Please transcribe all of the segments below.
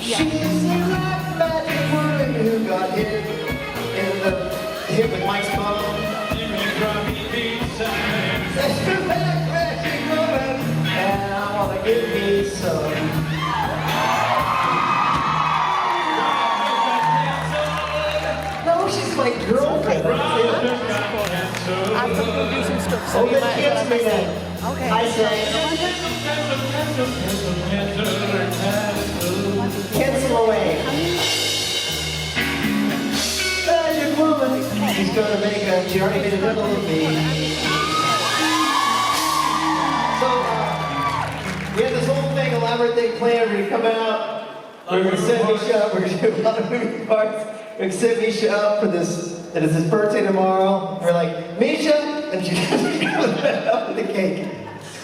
She's a black magic woman who got hit with Mike's bone. That's the black magic woman, and I wanna give me some. No, she's my girlfriend. I'm going to do some stuff, so Oh, you then might kiss me then. Okay. I say, cancel away. Magic woman, she's gonna make a, she already made a little of me. So, we had this whole thing, elaborate thing planned. We're gonna come out, we're gonna set Misha up, we're gonna do a lot of movie parts. We're gonna set Misha up for this, and it's his birthday tomorrow. We're like, Misha, and she comes up with the cake.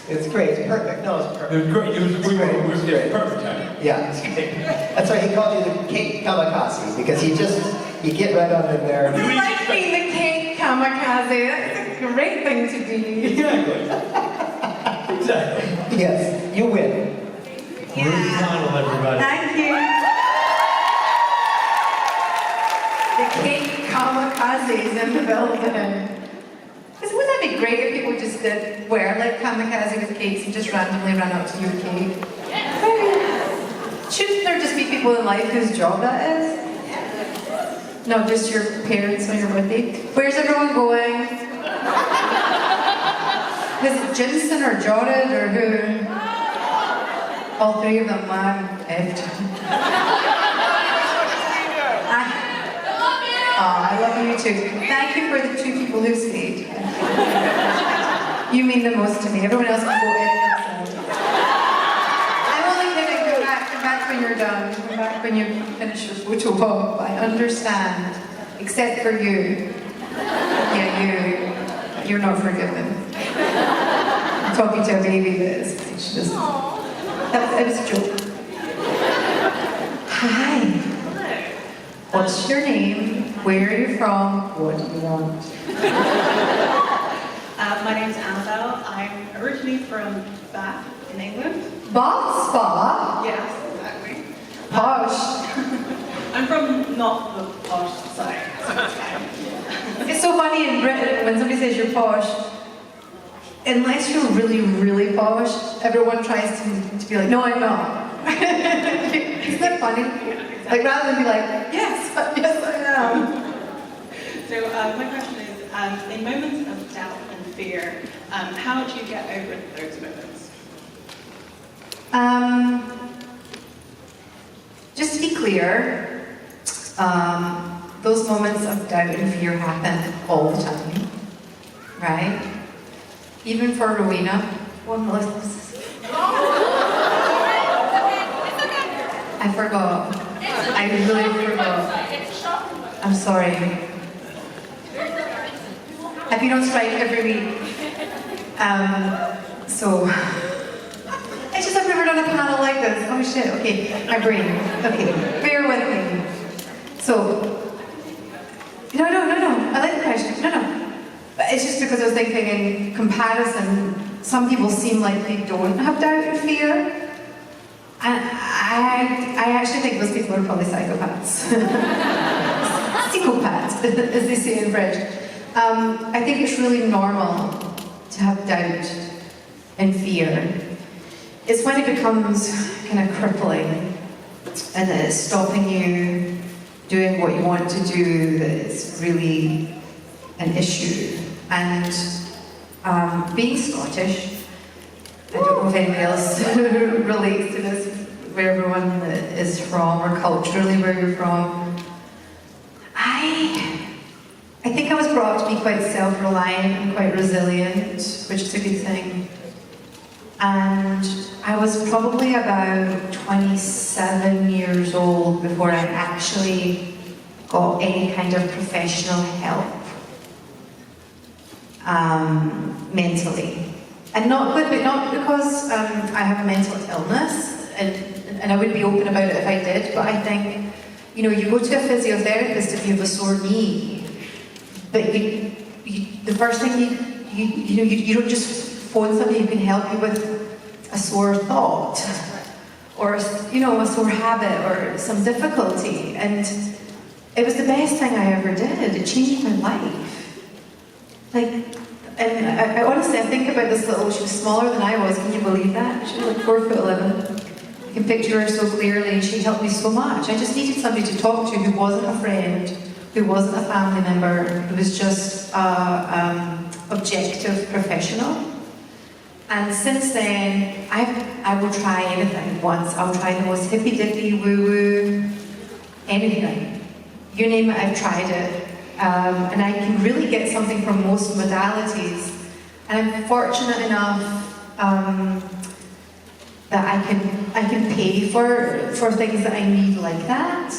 It's great, it's perfect. No, it's perfect. It was great. It was great. It was great. Perfect timing. Yeah, it's great. That's why he called you the cake kamikaze, because you get right on in there. I like being the cake kamikaze. That's a great thing to do. Exactly. Exactly. Yes, you win. Ruth Connell, everybody. Thank you. The cake kamikaze is in the building. Wouldn't that be great if people just did wear like kamikaze with cakes and just randomly ran up to your cake? Shouldn't there just be people in life whose job that is? Not just your parents on your birthday. Where's everyone going? Is it Jensen or Jared or who? All three of them, man, I love you too. Thank you for the 2 people who stayed. You mean the most to me. Everyone else can go in themselves. I'm only kidding. Come back when you're done. Come back when you finish your photo op. I understand. Except for you. Yeah, you're not forgiven. I'm talking to a baby that is. She doesn't. That was a joke. Hi. What's your name? Where are you from? What do you want? My name's Annabelle. I'm originally from Bath in England. Bath Spa? Yes, exactly. Posh. I'm from not the posh side. It's so funny in Britain when somebody says you're posh, unless you're really, really posh, everyone tries to be like, no, I'm not. Isn't that funny? Like rather than be like, yes, yes I am. So my question is, in moments of doubt and fear, how do you get over those moments? Just to be clear, those moments of doubt and fear happen all the time, right? Even for Rowena. I forgot. I really forgot. I'm sorry. I've been on strike every week. So I've never done a panel like this. Oh shit, okay. My brain. Okay, bear with me. So, no. I like the question. No. But it's just because I was thinking in comparison, some people seem like they don't have doubt and fear. And I actually think those people are probably psychopaths. Psychopaths, as they say in French. I think it's really normal to have doubt and fear. It's when it becomes kind of crippling and it's stopping you doing what you want to do that it's really an issue. And being Scottish, I don't know if anybody else relates to this, where everyone is from, or culturally where you're from. I think I was brought up to be quite self-reliant and quite resilient, which is a good thing. And I was probably about 27 years old before I actually got any kind of professional help, mentally. And not because I have a mental illness, and I would be open about it if I did, but I think, you go to a physiotherapist if you have a sore knee, but the first thing you don't just phone somebody who can help you with a sore thought, or a sore habit or some difficulty, and it was the best thing I ever did. It changed my life. And I honestly, I think about this little, she was smaller than I was, can you believe that? She was like 4'11". I can picture her so clearly, and she helped me so much. I just needed somebody to talk to who wasn't a friend, who wasn't a family member, who was just objective professional. And since then, I will try anything once. I'll try the most hippy-dippy, woo-woo, anything. You name it, I've tried it. And I can really get something from most modalities. And I'm fortunate enough that I can pay for things that I need like that.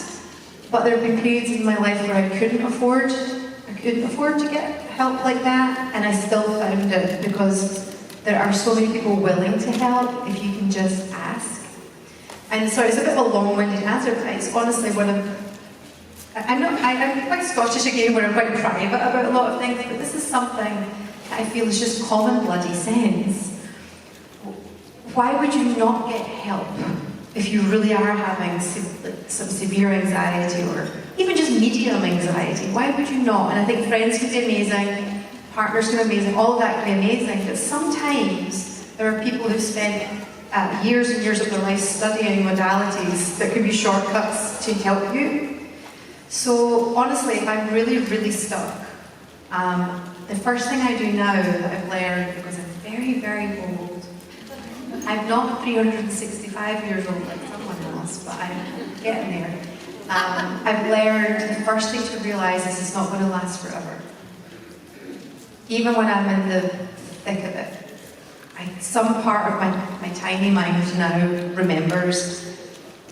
But there have been periods in my life where I couldn't afford to get help like that, and I still found it because there are so many people willing to help if you can just ask. And sorry, it's a bit of a long-winded answer, but it's honestly one of I'm quite Scottish again, where I'm quite private about a lot of things, but this is something that I feel is just common bloody sense. Why would you not get help if you really are having some severe anxiety or even just medium anxiety? Why would you not? And I think friends can be amazing, partners can be amazing, all of that can be amazing, but sometimes there are people who've spent years and years of their life studying modalities that could be shortcuts to help you. So honestly, if I'm really, really stuck, the first thing I do now that I've learned, because I'm very, very old, I'm not 365 years old like someone else, but I'm getting there. I've learned the first thing to realise is it's not going to last forever. Even when I'm in the thick of it. Some part of my tiny mind now remembers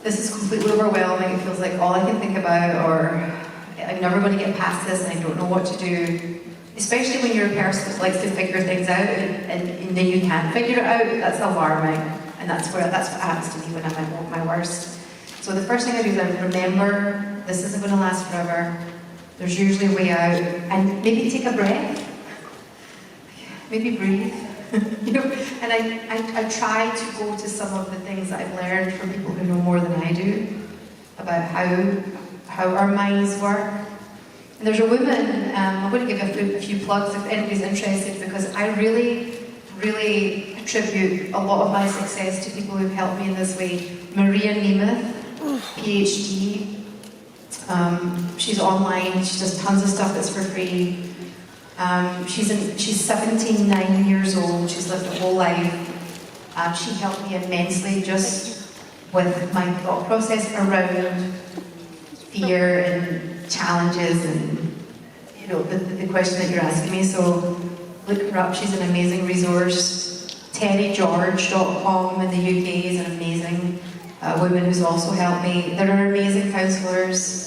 this is completely overwhelming, it feels like all I can think about, or I'm never going to get past this and I don't know what to do. Especially when you're a person that likes to figure things out and then you can't figure it out, that's alarming. And that's what happens to me when I'm at my worst. So the first thing I do is I remember this isn't going to last forever. There's usually a way out. And maybe take a breath. Maybe breathe. And I try to go to some of the things that I've learned from people who know more than I do about how our minds work. And there's a woman, I'm going to give a few plugs if anybody's interested, because I really, really attribute a lot of my success to people who've helped me in this way. Maria Nemeth, PhD. She's online, she does tons of stuff that's for free. She's 79 years old, she's lived a whole life. She helped me immensely just with my thought process around fear and challenges and the question that you're asking me. So look her up, she's an amazing resource. TerryGeorge.com in the UK is an amazing woman who's also helped me. There are amazing counsellors.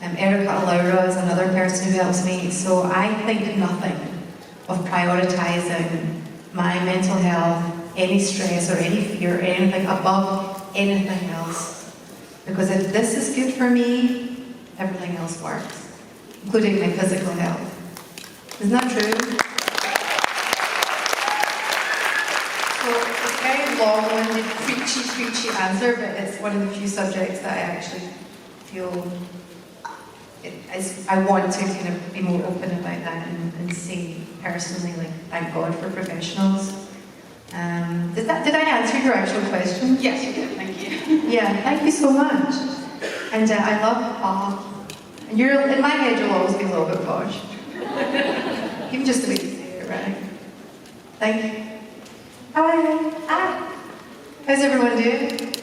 Erica Laura is another person who helps me. So I think nothing of prioritising my mental health, any stress or any fear, anything above anything else. Because if this is good for me, everything else works, including my physical health. Isn't that true? So it's a very long-winded, preachy answer, but it's one of the few subjects that I actually feel I want to kind of be more open about that and say personally, like, thank God for professionals. Did I answer your actual question? Yes, you did. Thank you. Yeah, thank you so much. And I love Paul. And you're in my head, you'll always be a little bit posh. Even just the way you say it, right? Thank you. Hi. How's everyone doing?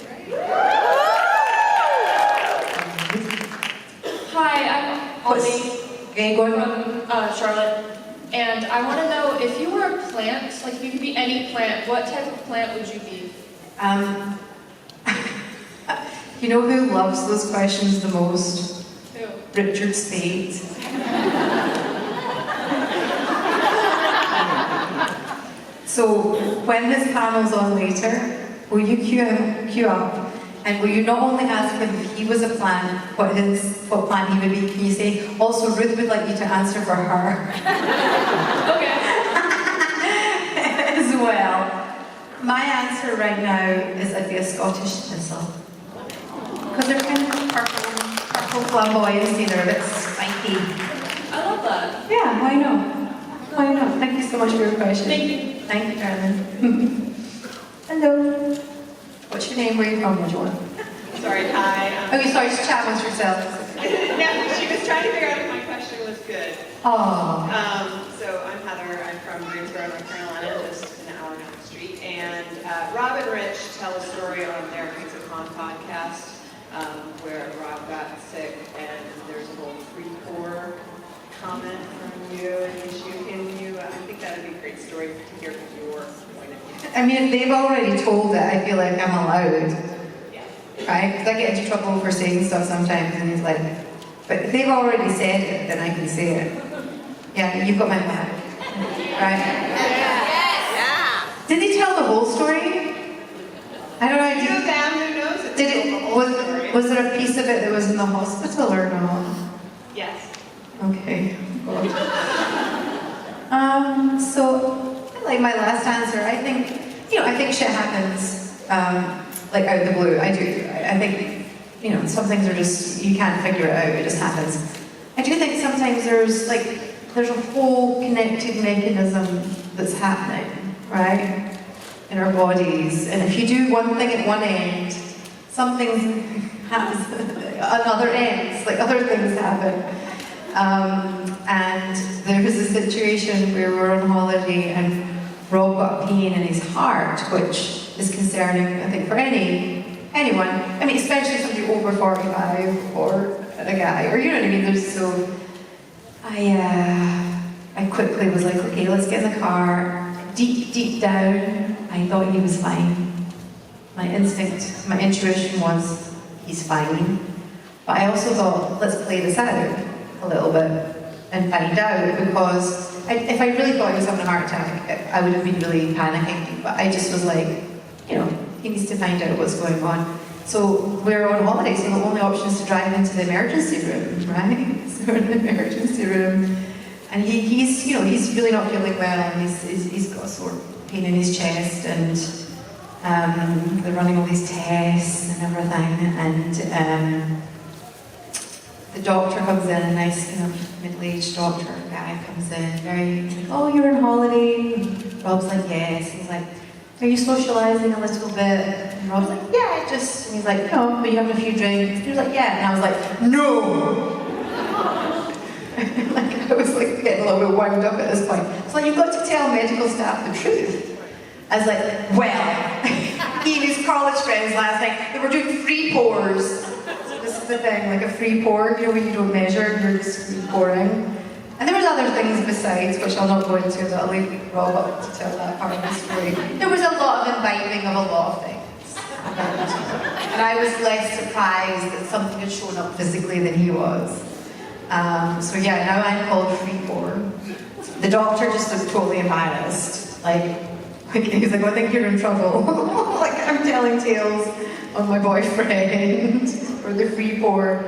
Hi, I'm Ollie Okay, go from on. Charlotte, and I want to know if you were a plant, like if you could be any plant, what type of plant would you be? You know who loves those questions the most? Who? Richard Spade. So when this panel's on later, will you queue up? And will you not only ask him if he was a plant, what plant he would be? Can you say, also Ruth would like you to answer for her? Okay. As well. My answer right now is I'd be a Scottish thistle. Because they're kind of purple flamboyancy, they're a bit spiky. I love that. Yeah, why not? Why not? Thank you so much for your question. Thank you. Thank you, Carolyn. Hello. What's your name? Where are you from? Which one? Sorry, hi. Oh, you're sorry, just chat amongst yourselves. No, she was trying to figure out if my question was good. Oh. So I'm Heather. I'm from Greensboro, North Carolina, just an hour down the street. And Rob and Rich tell a story on their Pizza Con podcast where Rob got sick, and there's a whole free-pour comment from you and issue. I think that would be a great story to hear from your point of view. I mean, they've already told it. I feel like I'm allowed. Yeah. Right? Because I get into trouble for saying stuff sometimes, and he's like, but if they've already said it, then I can say it. Yeah, you've got my back. Right? Yes. Did they tell the whole story? I don't know. You them, who knows it? Did it? Was there a piece of it that was in the hospital or not? Yes. Okay. So, like my last answer, I think, I think shit happens, like out of the blue. I do. I think, some things are just, you can't figure it out, it just happens. I do think sometimes there's a whole connected mechanism that's happening, right? In our bodies. And if you do one thing at one end, something happens at other ends, like other things happen. And there was a situation where we were on holiday and Rob got a pain in his heart, which is concerning, I think, for anyone. I mean, especially somebody over 45 or a guy, or you know what I mean. So I quickly was like, okay, let's get in the car. Deep down, I thought he was fine. My instinct, my intuition was, he's fine. But I also thought, let's play this out a little bit and find out, because if I really thought he was having a heart attack, I would have been really panicking. But I just was like, he needs to find out what's going on. So we're on holiday, so the only option is to drive into the emergency room, right? So we're in the emergency room, and he's really not feeling well, and he's got a sore pain in his chest, and they're running all these tests and everything, and the doctor comes in, a nice middle-aged doctor guy comes in, very like, oh, you're on holiday? And Rob's like, yes. He's like, are you socializing a little bit? And Rob's like, yeah, just, and he's like, no, but you having a few drinks? He was like, yeah. And I was like, no! I was like getting a little bit wound up at this point. It's like, you've got to tell medical staff the truth. I was like, well, he and his college friends last night, they were doing free pours. This is the thing, like a free pour, when you don't measure, you're just free pouring. And there was other things besides, which I'll not go into, but I'll leave Rob up to tell that part of the story. There was a lot of imbibing of a lot of things. And I was less surprised that something had shown up physically than he was. So yeah, now I'm called free pour. The doctor just looked totally embarrassed. He's like, well, I think you're in trouble. Like, I'm telling tales of my boyfriend or the free pour.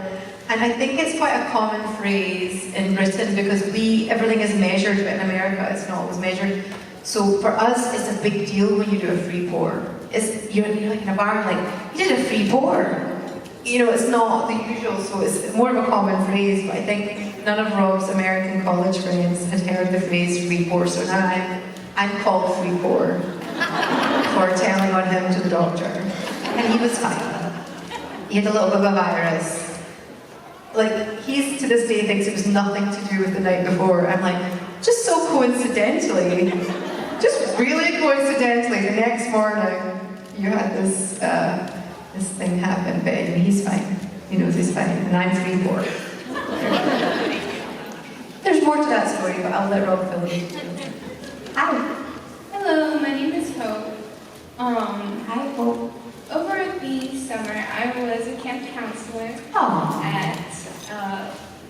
And I think it's quite a common phrase in Britain because everything is measured, but in America it's not always measured. So for us, it's a big deal when you do a free pour. You're like in a bar, like, you did a free pour. It's not the usual, so it's more of a common phrase, but I think none of Rob's American college friends had heard the phrase free pour, so now I'm called free pour for telling on him to the doctor. And he was fine. He had a little bit of a virus. He to this day thinks it was nothing to do with the night before. I'm like, just so coincidentally, just really coincidentally, the next morning, you had this thing happen, but anyway, he's fine. He knows he's fine, and I'm free pour. There's more to that story, but I'll let Rob fill in. Hi. Hello, my name is Hope. Hi, Hope. Over the summer, I was a camp counselor Aww. at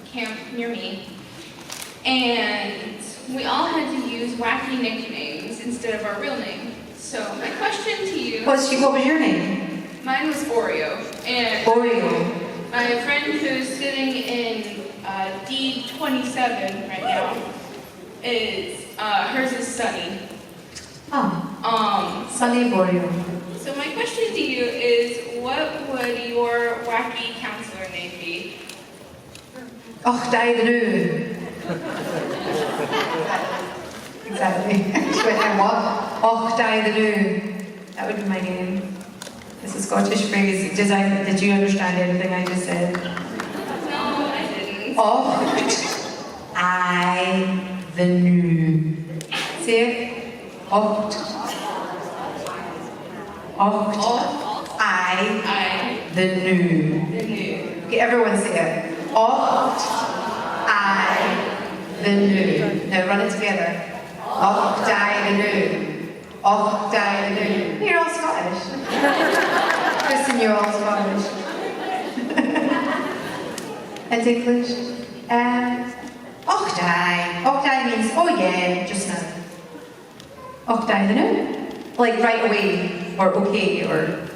camp near me, and we all had to use wacky nicknames instead of our real name. So my question to you... What was your name? Mine was Oreo, and Oreo. my friend who's sitting in D27 right now hers is Sunny. Oh. Sunny Boreal. So my question to you is, what would your wacky counselor name be? Och, die the new. Exactly. She went, I what? Och, die the new. That would be my name. It's a Scottish phrase. Did you understand anything I just said? No, I didn't. Och, I the new. See it? Och. Och, I the new. The new. Okay, everyone say it. Och, I the new. Now run it together. Och, die the new. Och, die the new. You're all Scottish. Kristen, you're all Scottish. And English. Och, die. Och, die means, oh yeah, just now. Och, die the new. Like right away, or okay, or...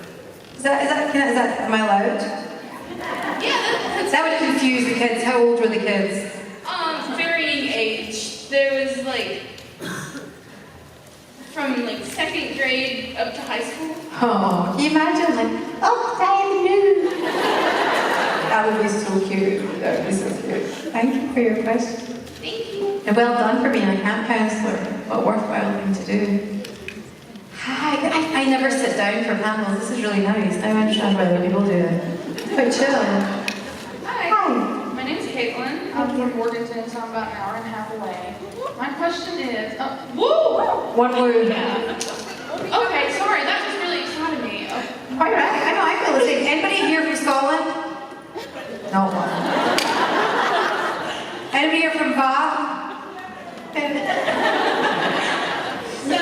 am I allowed? Yeah, That would confuse the kids. How old were the kids? varying age. There was like, from like 2nd grade up to high school. Oh, can you imagine? Like, oh, die the new. That would be so cute. That would be so cute. Thank you for your question. Thank you. And well done for being a camp counsellor. What a worthwhile thing to do. Hi, I never sit down for panels. This is really nice. I understand why other people do it. It's quite chill. Hi, my name's Caitlin. I'm from Morganton, so I'm about an hour and a half away. My question is, woo! One word. Okay, sorry, that just really excited me. All right, I know, I feel the same. Anybody here from Scotland? No one. Anybody here from Bath? So,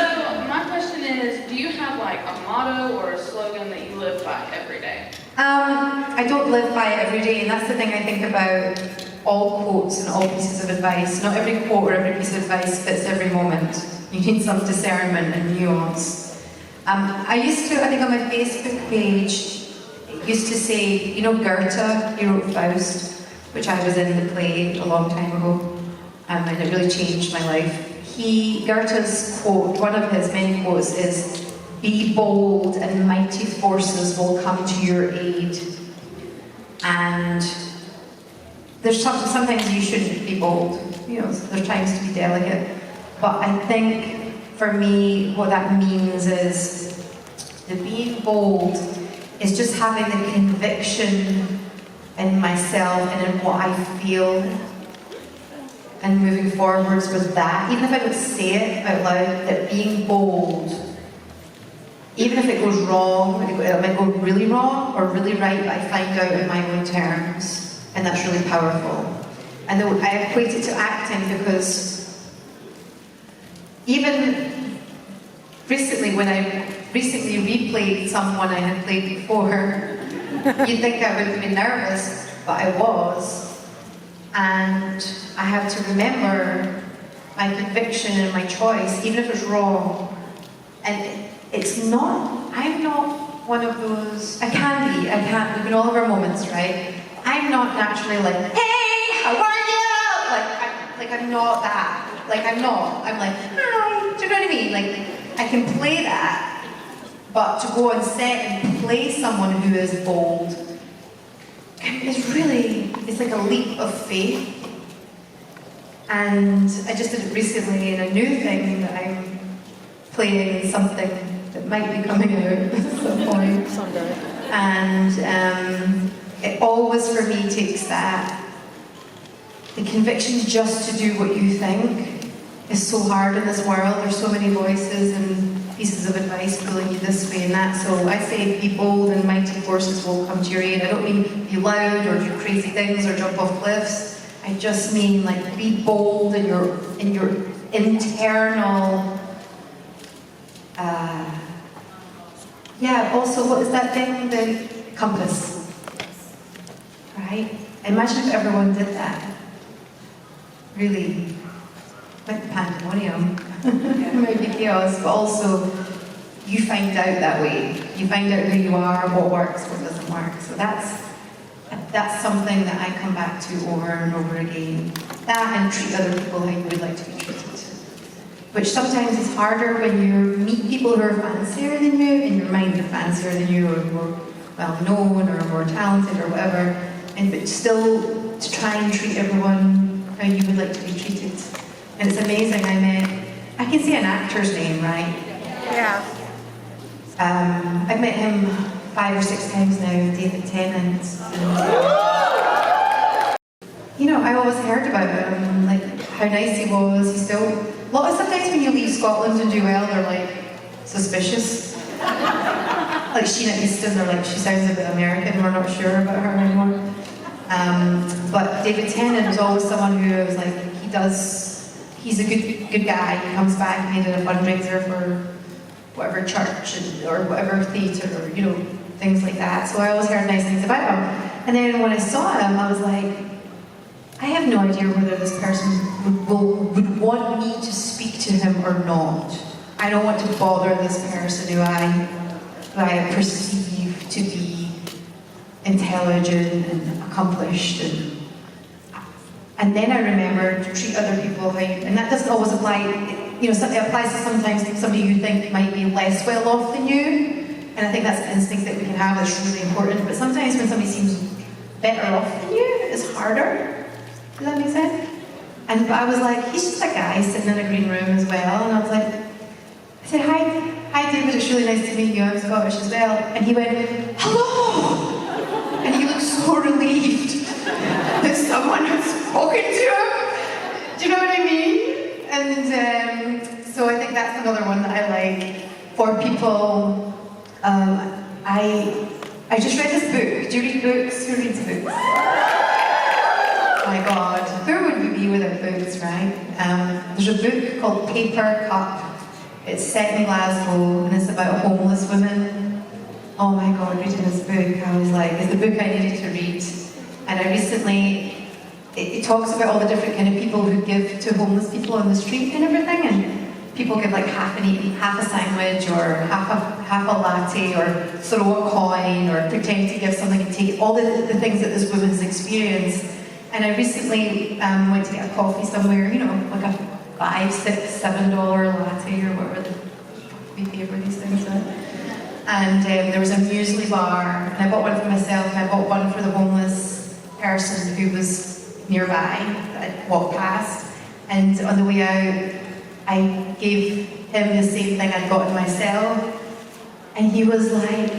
my question is, do you have like a motto or a slogan that you live by every day? I don't live by it every day, and that's the thing I think about all quotes and all pieces of advice. Not every quote or every piece of advice fits every moment. You need some discernment and nuance. I think on my Facebook page, it used to say, you know Goethe, he wrote Faust, which I was in the play a long time ago, and it really changed my life. Goethe's quote, one of his many quotes is, "Be bold and mighty forces will come to your aid." And there's sometimes you shouldn't be bold, you know, there's times to be delicate. But I think for me, what that means is the being bold is just having the conviction in myself and in what I feel, and moving forwards with that, even if I don't say it out loud, that being bold, even if it goes wrong, it might go really wrong or really right, but I find out in my own terms, and that's really powerful. And I equate it to acting because even recently, when I recently replayed someone I had played before, you'd think I would have been nervous, but I was. And I have to remember my conviction and my choice, even if it's wrong. And I'm not one of those, we've been all of our moments, right? I'm not naturally like, hey, how are you? I'm not that. I'm like, hi, do you know what I mean? Like, I can play that, but to go on set and play someone who is bold, it's like a leap of faith. And I just did it recently in a new thing that I'm playing in something that might be coming out at some point. And it always for me takes that. The conviction just to do what you think is so hard in this world. There's so many voices and pieces of advice pulling you this way and that. So I say be bold and mighty forces will come to your aid. I don't mean be loud or do crazy things or jump off cliffs. I just mean like be bold in your internal also what is that thing? The compass. Right? Imagine if everyone did that. Really, like the pandemonium. It might be chaos, but also you find out that way. You find out who you are, what works, what doesn't work. So that's something that I come back to over and over again. That and treat other people how you would like to be treated. which sometimes is harder when you meet people who are fancier than you, in your mind they're fancier than you, or more well-known, or more talented, or whatever, and but still to try and treat everyone how you would like to be treated. And it's amazing, I can say an actor's name, right? Yeah. I've met him 5 or 6 times now, David Tennant. You know, I always heard about him, like how nice he was. He's still, sometimes when you leave Scotland and do well, they're like suspicious. Like Sheena Easton, they're like, she sounds a bit American, we're not sure about her anymore. But David Tennant was always someone who was like, he's a good guy. He comes back, he did a fundraiser for whatever church or whatever theatre, or you know, things like that. So I always heard nice things about him. And then when I saw him, I was like, I have no idea whether this person would want me to speak to him or not. I don't want to bother this person who I perceive to be intelligent and accomplished. And then I remembered to treat other people how and that doesn't always apply, you know, it applies to sometimes somebody you think might be less well off than you. And I think that's an instinct that we can have that's really important. But sometimes when somebody seems better off than you, it's harder. Does that make sense? But I was like, he's just a guy sitting in a green room as well. And I was like, I said, hi David, it's really nice to meet you. I'm Scottish as well. And he went, hello! And he looked so relieved that someone had spoken to him. Do you know what I mean? And so I think that's another one that I like for people. I just read this book. Do you read books? Who reads books? Oh my God, where would we be without books, right? There's a book called Paper Cup. It's set in Glasgow and it's about homeless women. Oh my God, reading this book, I was like, it's the book I needed to read. And I recently, it talks about all the different kind of people who give to homeless people on the street and everything. And people give like half a sandwich or half a latte or throw a coin or pretend to give something and take all the things that this woman's experienced. And I recently went to get a coffee somewhere, you know, like a $5, $6, $7 latte or whatever we pay for these things. And there was a muesli bar, and I bought one for myself, and I bought one for the homeless person who was nearby that I walked past. And on the way out, I gave him the same thing I'd gotten myself, and he was like,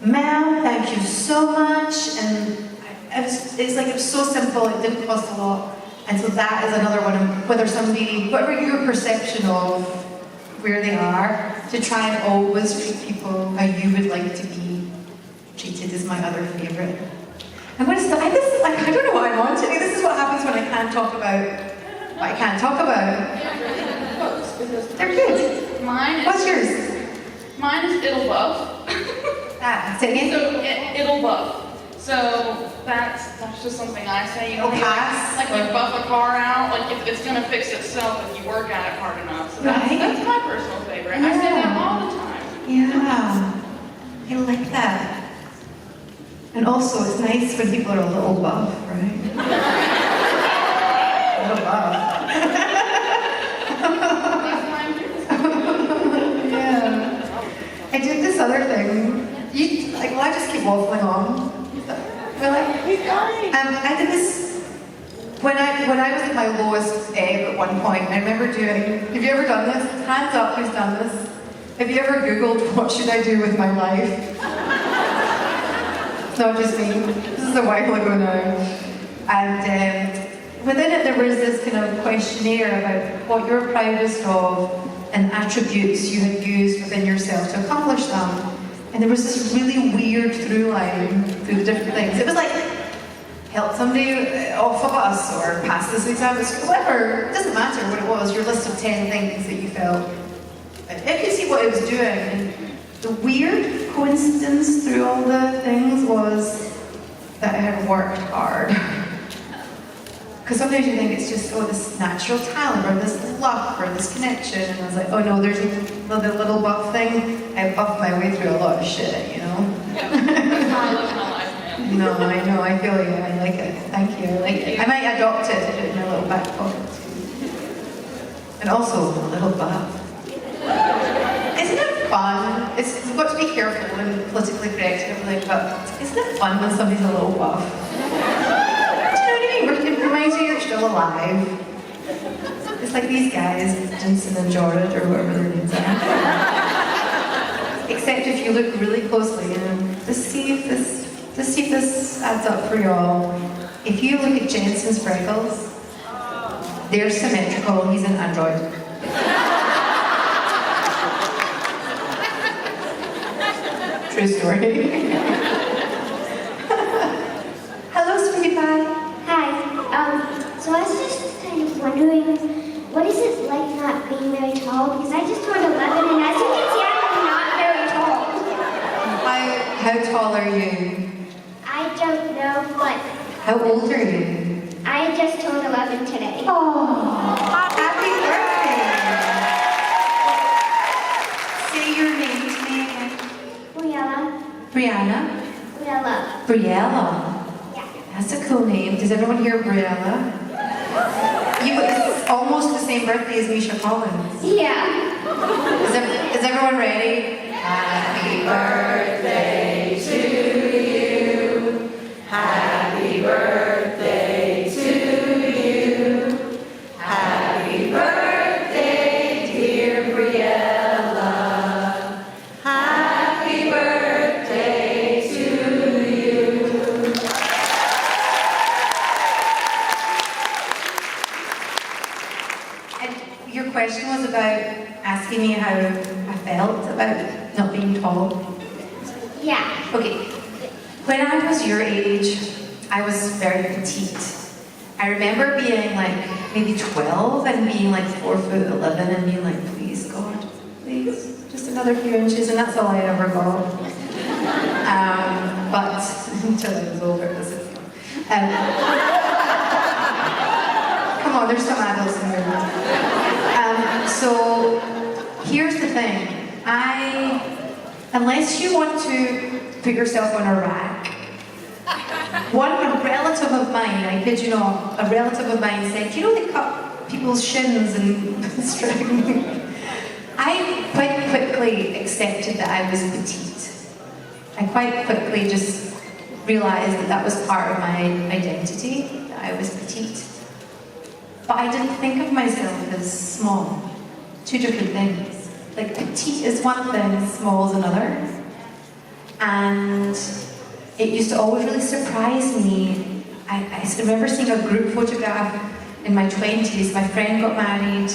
"Ma'am, thank you so much." And it's like, it was so simple, it didn't cost a lot. And so that is another one, whether somebody, whatever your perception of where they are, to try and always treat people how you would like to be treated is my other favourite. I'm going to stop, I don't know what I want to do. This is what happens when I can't talk about what I can't talk about. They're good. What's yours? Mine is it'll buff. Say again? So it'll buff. So that's just something I say. You know, pass. Like you buff a car out, like it's gonna fix itself if you work at it hard enough. So Right. that's my personal favorite. I say that all the time. Yeah, I like that. And also, it's nice when people are a little buff, right? A little buff. That's mine too. Yeah. I did this other thing. I just keep waffling on. Really? I did this when I was at my lowest ebb at one point. I remember doing. Have you ever done this? Hands up, who's done this? Have you ever Googled what should I do with my life? It's not just me. This is a while ago now. And within it, there was this kind of questionnaire about what you're proudest of and attributes you had used within yourself to accomplish them. And there was this really weird through line through the different things. It was like, help somebody off a bus or pass this exam at school, whatever. It doesn't matter what it was, your list of 10 things that you felt. I could see what it was doing. And the weird coincidence through all the things was that I had worked hard. Because sometimes you think it's just, oh, this natural talent or this luck or this connection. And I was like, oh no, there's the little buff thing. I buffed my way through a lot of shit, you know? That's how I live my life, man. No, I know, I feel you. I like it. Thank you. I like it. I might adopt it and put it in my little back pocket too. and also a little buff. Isn't it fun? We've got to be careful and politically correct and everything, but isn't it fun when somebody's a little buff? Do you know what I mean? It reminds you you're still alive. It's like these guys, Jensen and Jordan, or whatever their names are. Except if you look really closely, and just see if this adds up for y'all. If you look at Jensen's freckles, they're symmetrical. He's an android. True story. Hello, sweetie pie. Hi. So I was just kind of wondering, what is it like not being very tall? Because I just turned 11, and as you can see, I'm not very tall. How tall are you? I don't know, but How old are you? I just turned 11 today. Oh, happy birthday! Say your name to me again. Briella. Brianna? Briella. Briella. Yeah. That's a cool name. Does everyone hear Briella? It's almost the same birthday as Misha Collins. Yeah. Is everyone ready? Happy birthday to you. Happy birthday to you. Happy birthday, dear Briella. Happy birthday to you. And your question was about asking me how I felt about not being tall. Yeah. Okay, when I was your age, I was very petite. I remember being like maybe 12 and being like 4'11" and being like, please God, please, just another few inches, and that's all I ever got. But until I was older, this is come on, there's some adults in here. So here's the thing. Unless you want to put yourself on a rack, a relative of mine, I kid you not, a relative of mine said, you know they cut people's shins and string. I quite quickly accepted that I was petite. I quite quickly just realized that that was part of my identity, that I was petite. But I didn't think of myself as small. Two different things. Like petite is one thing, small is another. And it used to always really surprise me. I remember seeing a group photograph in my 20s. My friend got married,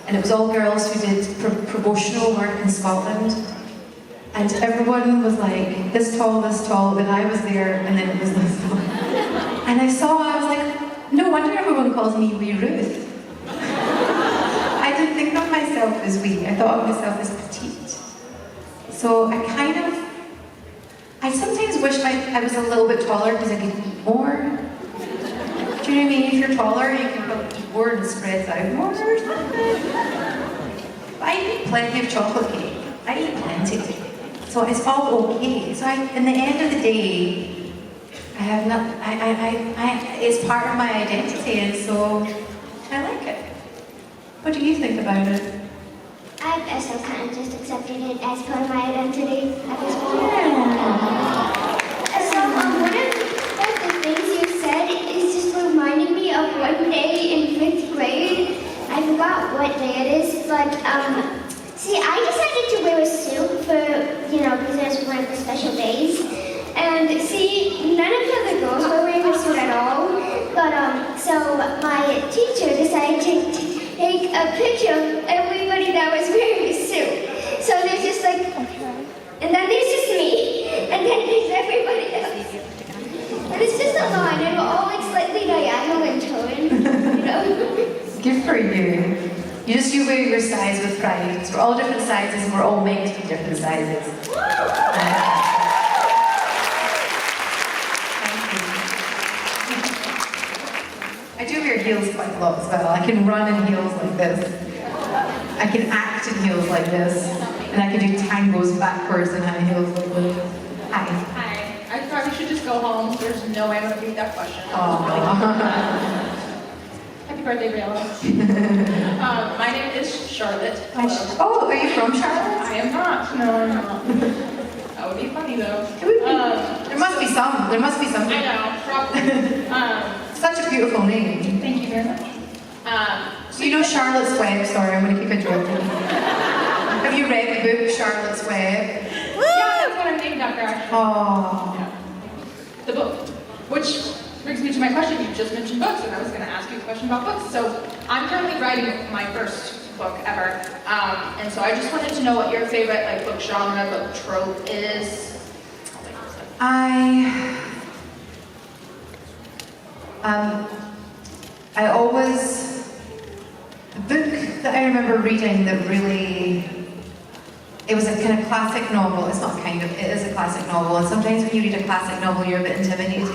and it was all girls who did promotional work in Scotland. And everyone was like, this tall, then I was there, and then it was this tall. And I was like, no wonder everyone calls me Wee Ruth. I didn't think of myself as wee, I thought of myself as petite. So I sometimes wish I was a little bit taller because I could eat more. Do you know what I mean? If you're taller, you can probably eat more and spread out more or something. But I eat plenty of chocolate cake. I eat plenty. So it's all okay. So in the end of the day, it's part of my identity, and so I like it. What do you think about it? I've also kind of just accepted it as part of my identity at this point. So one of the things you said is just reminding me of one day in 5th grade. I forgot what day it is, but see, I decided to wear a suit for, because it was one of the special days. And see, none of the other girls were wearing a suit at all. But so my teacher decided to take a picture of everybody that was wearing a suit. So there's just like, and then there's just me, and then there's everybody else. And it's just a line, and we're all like slightly diagonal and turned, Good for you. You wear your size with pride. We're all different sizes, and we're all meant to be different sizes. I do wear heels quite a lot as well. I can run in heels like this. I can act in heels like this. And I can do tangos backwards in high heels like this. Hi. Hi. I probably should just go home. There's no way I'm going to beat that question. Aww. Happy birthday, Briella. My name is Charlotte. Oh, are you from Charlotte? I am not. No, I'm not. That would be funny though. There must be some. There must be some. I know, probably. Such a beautiful name. Thank you very much. So you know Charlotte's Web? Sorry, I'm going to keep it joking. Have you read the book Charlotte's Web? Yeah, that's what I'm named after actually. Oh. Yeah. The book. Which brings me to my question. You just mentioned books, and I was going to ask you a question about books. So I'm currently writing my first book ever, and so I just wanted to know what your favorite like book genre, book trope is. I always, the book that I remember reading that really, it was a kind of classic novel. It's not kind of, it is a classic novel. And sometimes when you read a classic novel, you're a bit intimidated.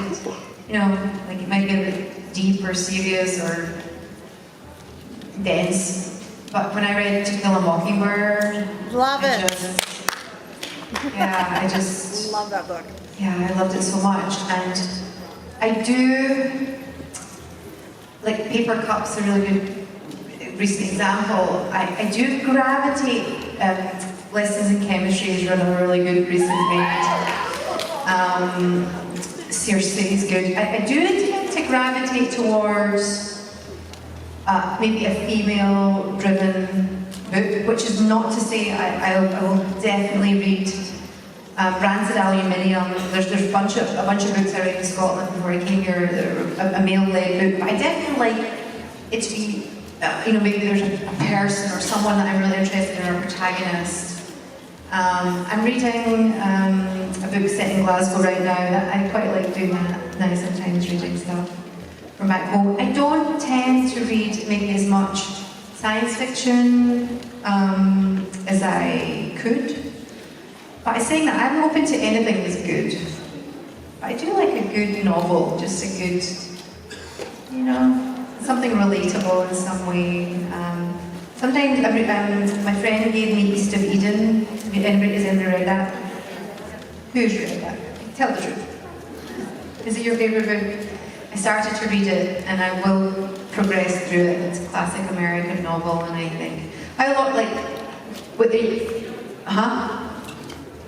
You know, like it might be a bit deep or serious or dense. But when I read To Kill a Mockingbird, Love I it. I just Love that book. yeah, I loved it so much. And I do, like Paper Cup's a really good recent example. I do gravitate, Lessons in Chemistry is a really good recent read. Circe is good. I do tend to gravitate towards maybe a female-driven book, which is not to say I will definitely read Rancid Aluminium. There's a bunch of books I read in Scotland before I came here that are a male-led book, but I definitely like it to be, maybe there's a person or someone that I'm really interested in or a protagonist. I'm reading a book set in Glasgow right now. I quite like doing that now sometimes, reading stuff from back home. I don't tend to read maybe as much science fiction as I could. By saying that, I'm open to anything that's good. I do like a good novel, just a good, something relatable in some way. Sometimes my friend gave me East of Eden. Has anybody read that? Who's read that? Tell the truth. Is it your favourite book? I started to read it and I will progress through it. It's a classic American novel and I think I love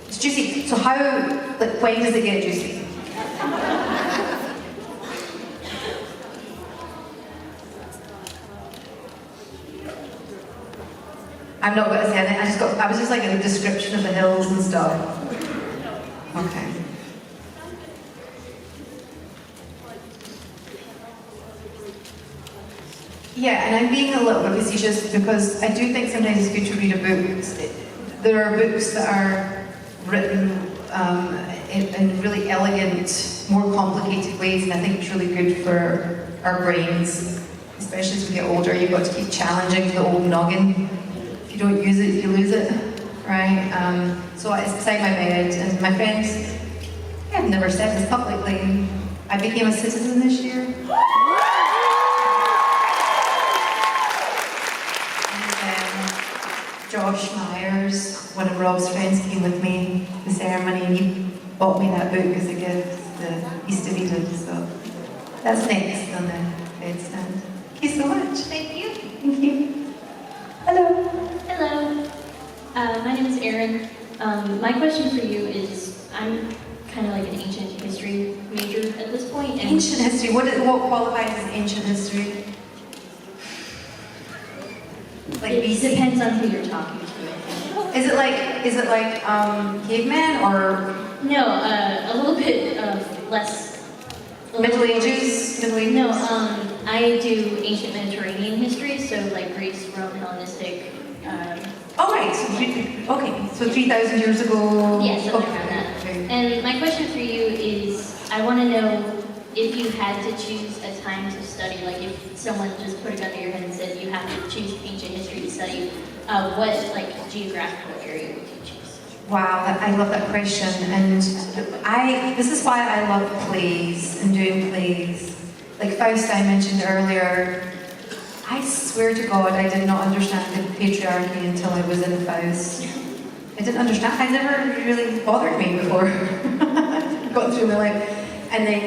it's juicy. So when does it get juicy? I'm not going to say anything. I was just like a description of the hills and stuff. Okay. Yeah, and I'm being a little bit facetious because I do think sometimes it's good to read a book. There are books that are written in really elegant, more complicated ways, and I think it's really good for our brains, especially as we get older. You've got to keep challenging the old noggin. If you don't use it, you lose it, right? So it's beside my bed, and my friends, I've never said this publicly, I became a citizen this year. Josh Myers, one of Rob's friends, came with me to the ceremony and he bought me that book as a gift, the East of Eden. So that's next on the bedstand. Thank you so much. Thank you. Thank you. Hello. Hello. My name is Erin. My question for you is, I'm kind of like an ancient history major at this point. And Ancient history. What qualifies as ancient history? Like it BC? depends on who you're talking to, I think. Is it like caveman or No, a little bit less. Middle Ages? No, I do ancient Mediterranean history, so like Greece, Rome, Hellenistic. Oh right, so 3,000 years ago. Yeah, something around that. And my question for you is, I want to know if you had to choose a time to study, like if someone just put a gun to your head and said you have to choose ancient history to study, what geographical area would you choose? Wow, I love that question, and this is why I love plays and doing plays. Like Faust I mentioned earlier, I swear to God I did not understand the patriarchy until I was in Faust. I didn't understand, it never really bothered me before. Got through my life. And then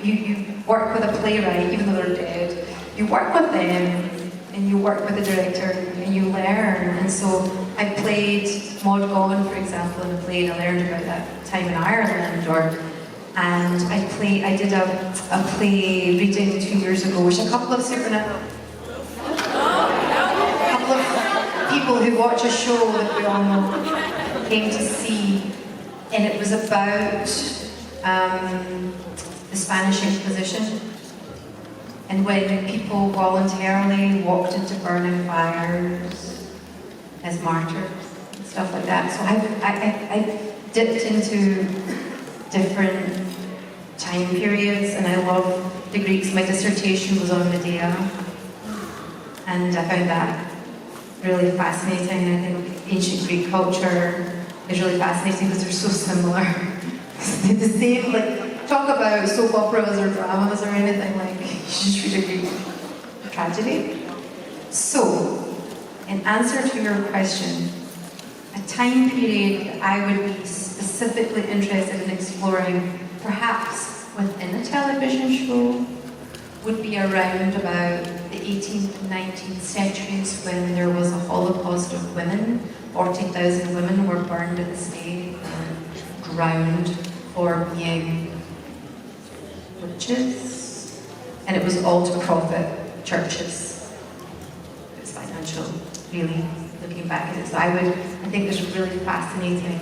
you work with a playwright, even though they're dead. You work with them, and you work with the director and you learn. And so I played Maud Gonne, for example, in a play, and I learned about that time in Ireland. And I did a play reading 2 years ago, which a couple of people who watch a show that we all know came to see, and it was about the Spanish Inquisition, and when people voluntarily walked into burning fires as martyrs and stuff like that. So I dipped into different time periods, and I love the Greeks. My dissertation was on Medea, and I found that really fascinating. I think ancient Greek culture is really fascinating because they're so similar. They're the same, like, talk about soap operas or dramas or anything, like, you just read a Greek tragedy. So, in answer to your question, a time period that I would be specifically interested in exploring, perhaps within a television show, would be around about the 18th and 19th centuries, when there was a Holocaust of women. 40,000 women were burned at the stake and drowned for being witches. And it was all to profit churches. It was financial, really, looking back at it. So I think there's a really fascinating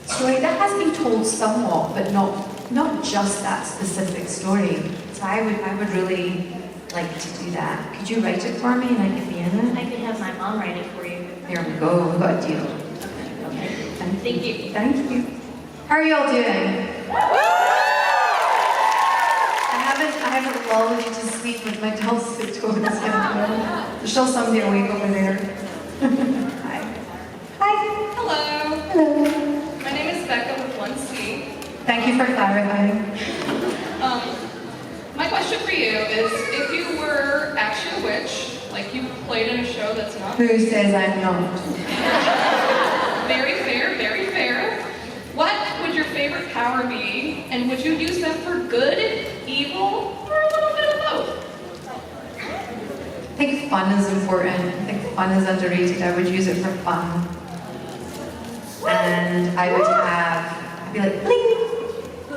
story that has been told somewhat, but not just that specific story. So I would really like to do that. Could you write it for me and I could be in it? I could have my mom write it for you. There we go, we got a deal. Okay. Thank you. Thank you. How are y'all doing? I haven't lulled you to sleep with my dulcet tones yet. There's still somebody awake over there. Hi. Hi. Hello. Hello. My name is Becca with 1C. Thank you for clarifying. My question for you is, if you were actually a witch, like you played in a show that's not Who says I'm not? very fair, very fair, what would your favorite power be, and would you use them for good, evil, or a little bit of both? I think fun is important. I think fun is underrated. I would use it for fun. And I'd be like, bling!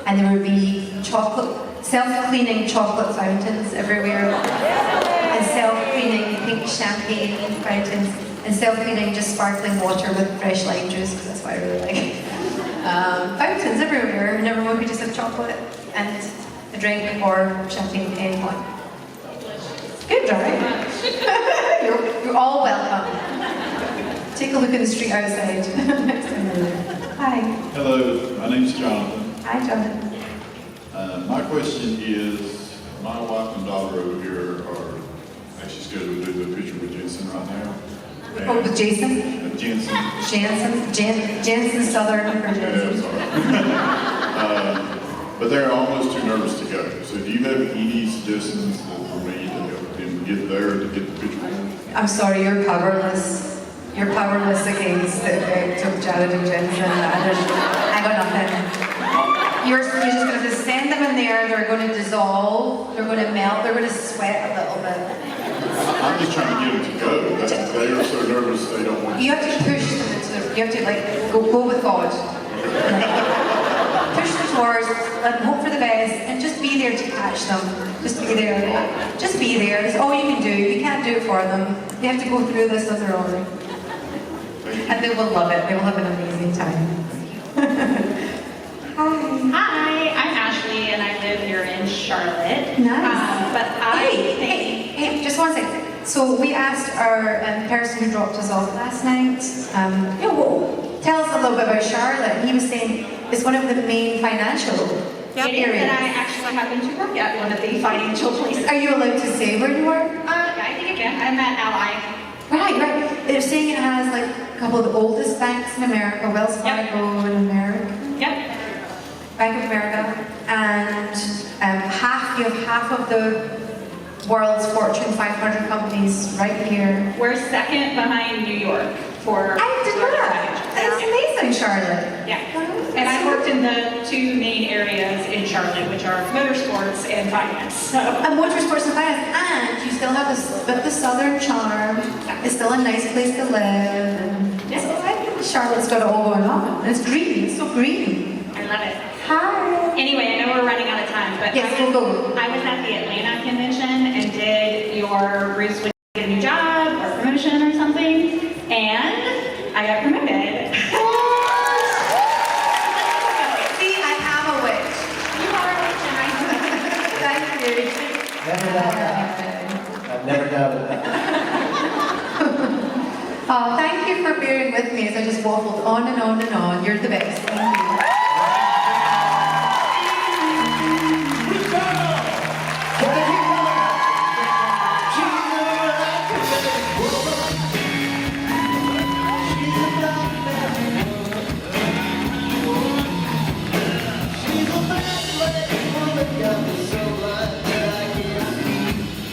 And there would be self-cleaning chocolate fountains everywhere. And self-cleaning pink champagne fountains. And self-cleaning just sparkling water with fresh lime juice, because that's what I really like. Fountains everywhere, and everyone could just have chocolate and a drink or champagne and wine. Good, right? You're all welcome. Take a look at the street outside next time you're there. Hi. Hello, my name's Jonathan. Hi, Jonathan. My question is, my wife and daughter over here are actually scheduled to do the picture with Jensen right now. Oh, with Jason? Jensen. Jensen Southern. Yeah, sorry. But they're almost too nervous to go. So do you have any suggestions for me to help them get there to get the picture? I'm sorry, you're powerless. You're powerless against the effect of Jared and Jensen. I got nothing. You're just going to send them in there, they're going to dissolve, they're going to melt, they're going to sweat a little bit. I'm just trying to get them to go. They are so nervous they don't want to. You have to push them into, you have to like, go with God. Push them towards, let them hope for the best, and just be there to catch them. Just be there. Just be there. That's all you can do. You can't do it for them. They have to go through this on their own. And they will love it. They will have an amazing time. Hi, I'm Ashley and I live here in Charlotte. Nice. Hey, just one second. So we asked our person who dropped us off last night, tell us a little bit about Charlotte. He was saying it's one of the main financial areas. And I actually happen to work at one of the financial places. Are you allowed to say where you are? Yeah, I think I can. I'm at Ally. Right. They're saying it has like a couple of the oldest banks in America, Wells Fargo in America. Yep. Bank of America, and you have half of the world's Fortune 500 companies right here. We're second behind New York for. I didn't know that. That's amazing, Charlotte. Yeah. And I'm worked in the two main areas in Charlotte, which are motorsports and finance. So. And motorsports and finance, and you still have the southern charm. It's still a nice place to live. And Yes. so I think Charlotte's got it all going on. And it's green. It's so green. I love it. Hi. Anyway, I know we're running out of time, but Yes, we'll go. I was at the Atlanta convention and did your Bruce would get a new job or promotion or something, and I got promoted. See, I have a wish. You are a witch, and I Thank you. Never doubt that. I've never doubted that. Oh, thank you for bearing with me as I just waffled on and on and on. You're the best. Thank you.